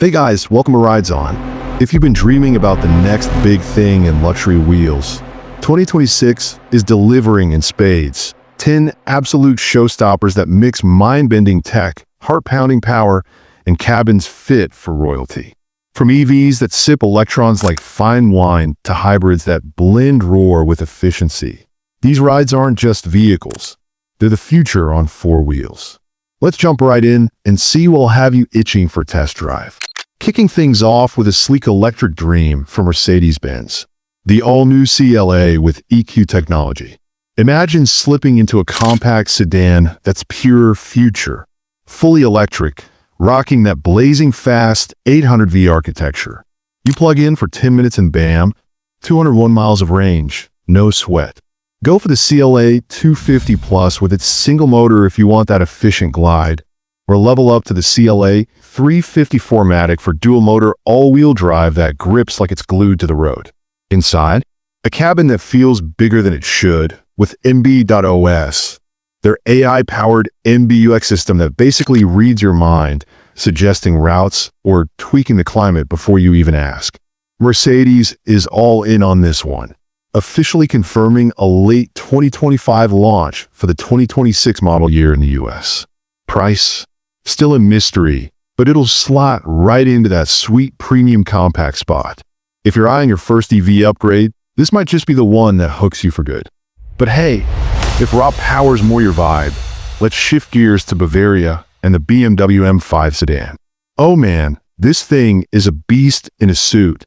Hey guys, welcome to Rides On. If you've been dreaming about the next big thing in luxury wheels, 2026 is delivering in spades. 10 absolute showstoppers that mix mind-bending tech, heart-pounding power, and cabins fit for royalty. From EVs that sip electrons like fine wine to hybrids that blend roar with efficiency. These rides aren't just vehicles. They're the future on four wheels. Let's jump right in and see what'll have you itching for a test drive. Kicking things off with a sleek electric dream from Mercedes-Benz. The all-new CLA with EQ technology. Imagine slipping into a compact sedan that's pure future. Fully electric, rocking that blazing fast 800V architecture. You plug in for 10 minutes and bam, 201 miles of range, no sweat. Go for the CLA 250 Plus with its single motor if you want that efficient glide, or level up to the CLA 350 4MATIC for dual motor all-wheel drive that grips like it's glued to the road. Inside, a cabin that feels bigger than it should with MB.OS, their AI-powered MBUX system that basically reads your mind, suggesting routes or tweaking the climate before you even ask. Mercedes is all in on this one, officially confirming a late 2025 launch for the 2026 model year in the US. Price? Still a mystery, but it'll slot right into that sweet premium compact spot. If you're eyeing your first EV upgrade, this might just be the one that hooks you for good. But hey, if raw power's more your vibe, let's shift gears to Bavaria and the BMW M5 Sedan. Oh man, this thing is a beast in a suit.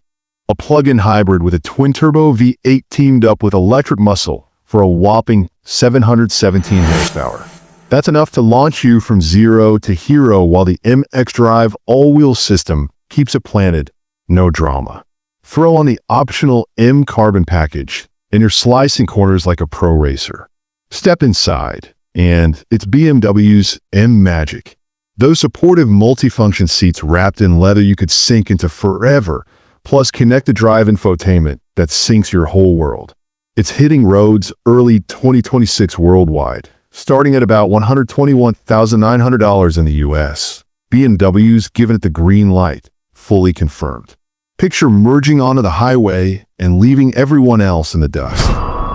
A plug-in hybrid with a twin-turbo V8 teamed up with electric muscle for a whopping 717 horsepower. That's enough to launch you from zero to hero while the MX-Drive all-wheel system keeps it planted, no drama. Throw on the optional M-Carbon package, and you're slicing corners like a pro racer. Step inside, and it's BMW's M-Magic. Those supportive multifunction seats wrapped in leather you could sink into forever, plus connected drive infotainment that syncs your whole world. It's hitting roads early 2026 worldwide, starting at about $121,900 in the US. BMW's given it the green light, fully confirmed. Picture merging onto the highway and leaving everyone else in the dust.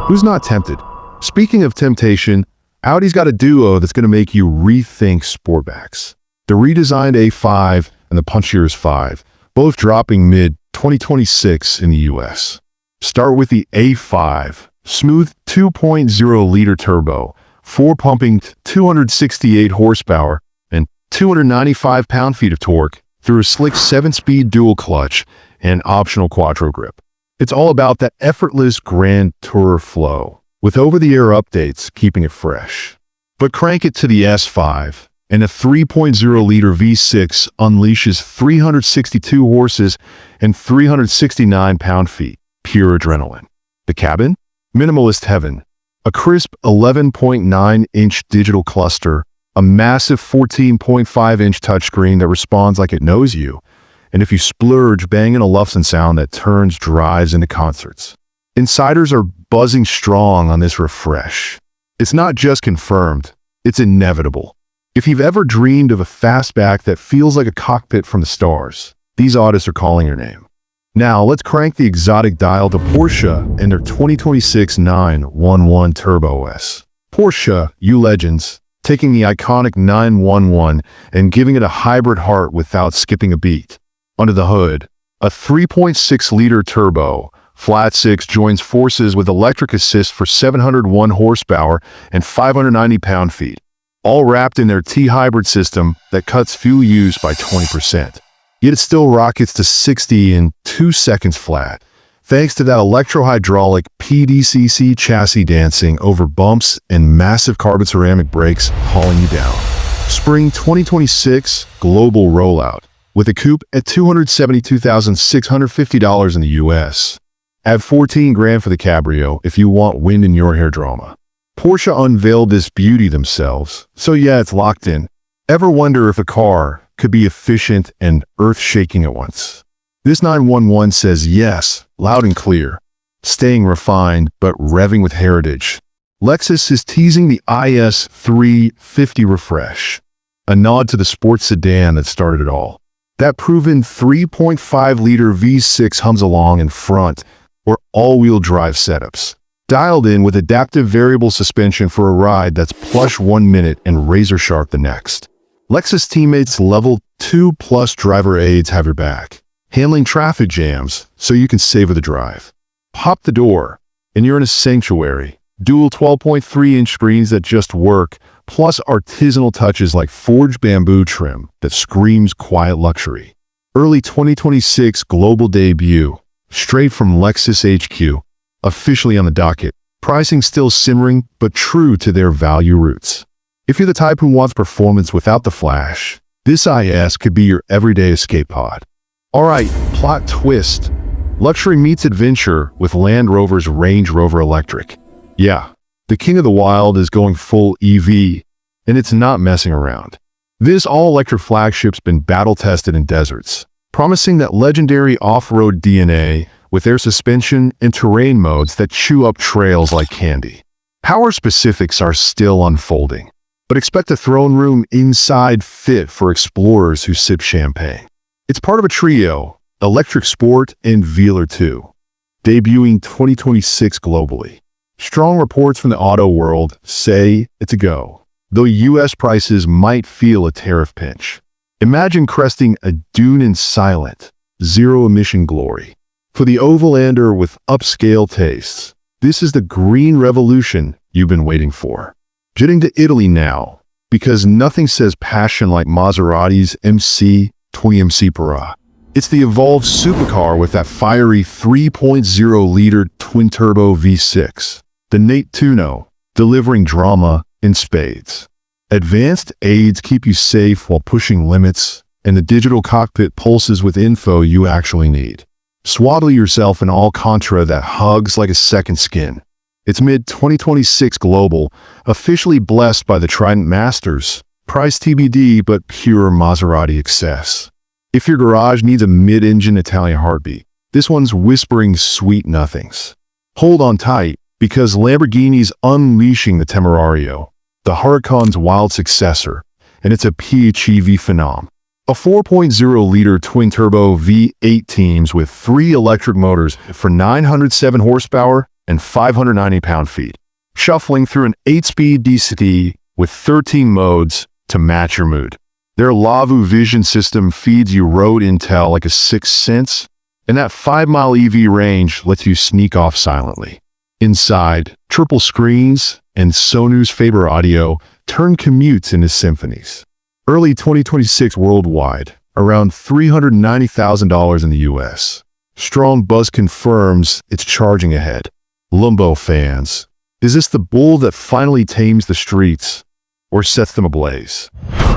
Who's not tempted? Speaking of temptation, Audi's got a duo that's going to make you rethink sportbacks. The redesigned A5 and the punchier 5, both dropping mid-2026 in the US. Start with the A5, smooth 2.0-liter turbo, 4-pumping 268 horsepower and 295 pound-feet of torque through a slick 7-speed dual clutch and optional quattro grip. It's all about that effortless Grand Tourer flow, with over-the-air updates keeping it fresh. But crank it to the S5, and a 3.0-liter V6 unleashes 362 horses and 369 pound-feet, pure adrenaline. The cabin? Minimalist heaven. A crisp 11.9-inch digital cluster, a massive 14.5-inch touchscreen that responds like it knows you, and if you splurge, bang in a Lufsen sound that turns drives into concerts. Insiders are buzzing strong on this refresh. It's not just confirmed, it's inevitable. If you've ever dreamed of a fastback that feels like a cockpit from the stars, these audits are calling your name. Now, let's crank the exotic dial to Porsche and their 2026 911 Turbo S. Porsche, you legends, taking the iconic 911 and giving it a hybrid heart without skipping a beat. Under the hood, a 3.6-liter turbo, flat six joins forces with electric assist for 701 horsepower and 590 pound-feet, all wrapped in their T-hybrid system that cuts fuel use by 20%. Yet it still rockets to 60 in 2 seconds flat, thanks to that electro-hydraulic PDCC chassis dancing over bumps and massive carbon ceramic brakes hauling you down. Spring 2026 global rollout, with a coupe at $272,650 in the US. Add $14,000 for the cabrio if you want wind in your hair drama. Porsche unveiled this beauty themselves, so yeah, it's locked in. Ever wonder if a car could be efficient and earth-shaking at once? This 911 says yes, loud and clear, staying refined but revving with heritage. Lexus is teasing the IS 350 refresh, a nod to the sports sedan that started it all. That proven 3.5-liter V6 hums along in front, or all-wheel drive setups. Dialed in with adaptive variable suspension for a ride that's plush 1 minute and razor-sharp the next. Lexus Teammates Level 2 Plus driver aids have your back, handling traffic jams so you can savor the drive. Pop the door, and you're in a sanctuary. Dual 12.3-inch screens that just work, plus artisanal touches like forged bamboo trim that screams quiet luxury. Early 2026 global debut, straight from Lexus HQ, officially on the docket. Pricing still simmering, but true to their value roots. If you're the type who wants performance without the flash, this IS could be your everyday escape pod. Alright, plot twist. Luxury meets adventure with Land Rover's Range Rover Electric. Yeah, the king of the wild is going full EV, and it's not messing around. This all-electric flagship's been battle-tested in deserts, promising that legendary off-road DNA with air suspension and terrain modes that chew up trails like candy. Power specifics are still unfolding, but expect a throne room inside fit for explorers who sip champagne. It's part of a trio, electric sport and Velar 2, debuting 2026 globally. Strong reports from the auto world say it's a go, though US prices might feel a tariff pinch. Imagine cresting a dune in silent, zero-emission glory. For the overlander with upscale tastes, this is the green revolution you've been waiting for. Jetting to Italy now, because nothing says passion like Maserati's MCPura. It's the evolved supercar with that fiery 3.0-liter twin-turbo V6. The Nate Tuno, delivering drama in spades. Advanced aids keep you safe while pushing limits, and the digital cockpit pulses with info you actually need. Swaddle yourself in Alcantara that hugs like a second skin. It's mid-2026 global, officially blessed by the Trident Masters. Price TBD, but pure Maserati excess. If your garage needs a mid-engine Italian heartbeat, this one's whispering sweet nothings. Hold on tight, because Lamborghini's unleashing the Temerario, the Huracan's wild successor, and it's a PHEV phenom. A 4.0-liter twin-turbo V8 teams with 3 electric motors for 907 horsepower and 590 pound-feet, shuffling through an 8-speed DCT with 13 modes to match your mood. Their Lavu vision system feeds you road intel like a sixth sense, and that 5-mile EV range lets you sneak off silently. Inside, triple screens and Sonu's Faber audio turn commutes into symphonies. Early 2026 worldwide, around $390,000 in the US. Strong buzz confirms it's charging ahead. Limbo fans, is this the bull that finally tames the streets or sets them ablaze?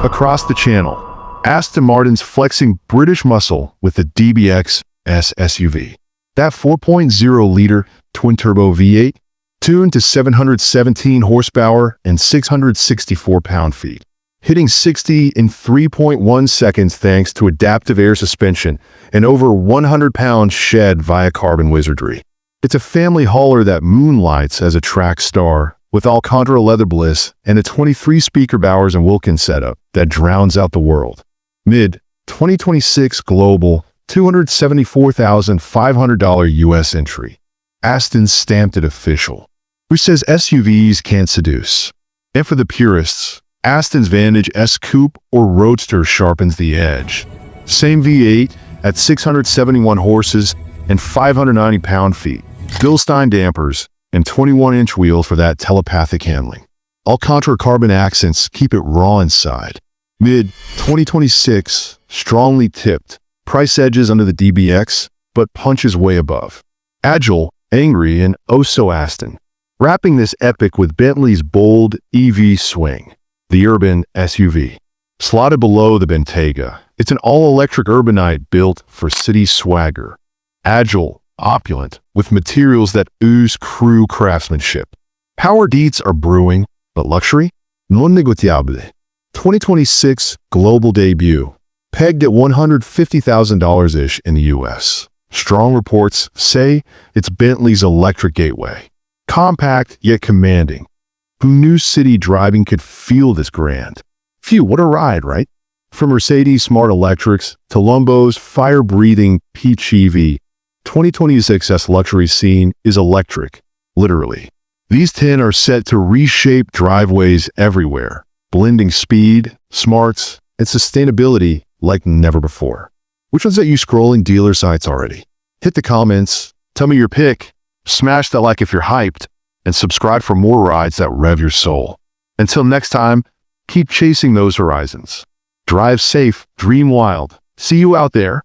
Across the channel, Aston Martin's flexing British muscle with the DBX S SUV. That 4.0-liter twin-turbo V8, tuned to 717 horsepower and 664 pound-feet, hitting 60 in 3.1 seconds thanks to adaptive air suspension and over 100 pounds shed via carbon wizardry. It's a family hauler that moonlights as a track star, with Alcantara leather bliss and a 23-speaker Bowers & Wilkins setup that drowns out the world. Mid-2026 global, $274,500 US entry. Aston stamped it official, which says SUVs can't seduce. And for the purists, Aston's Vantage S Coupe or Roadster sharpens the edge. Same V8 at 671 horses and 590 pound-feet. Bilstein dampers and 21-inch wheels for that telepathic handling. Alcantara carbon accents keep it raw inside. Mid-2026, strongly tipped. Price edges under the DBX, but punches way above. Agile, angry, and oh so Aston. Wrapping this epic with Bentley's bold EV swing, the Urban SUV. Slotted below the Bentayga, it's an all-electric urbanite built for city swagger. Agile, opulent, with materials that ooze crew craftsmanship. Power deets are brewing, but luxury? Non negociable. 2026 global debut. Pegged at $150,000-ish in the US. Strong reports say it's Bentley's electric gateway. Compact yet commanding. Who knew city driving could feel this grand? Phew, what a ride, right? From Mercedes smart electrics to Lambo's fire-breathing PHEV, 2026's luxury scene is electric, literally. These 10 are set to reshape driveways everywhere, blending speed, smarts, and sustainability like never before. Which one's got you scrolling dealer sites already? Hit the comments, tell me your pick, smash that like if you're hyped, and subscribe for more rides that rev your soul. Until next time, keep chasing those horizons. Drive safe, dream wild. See you out there.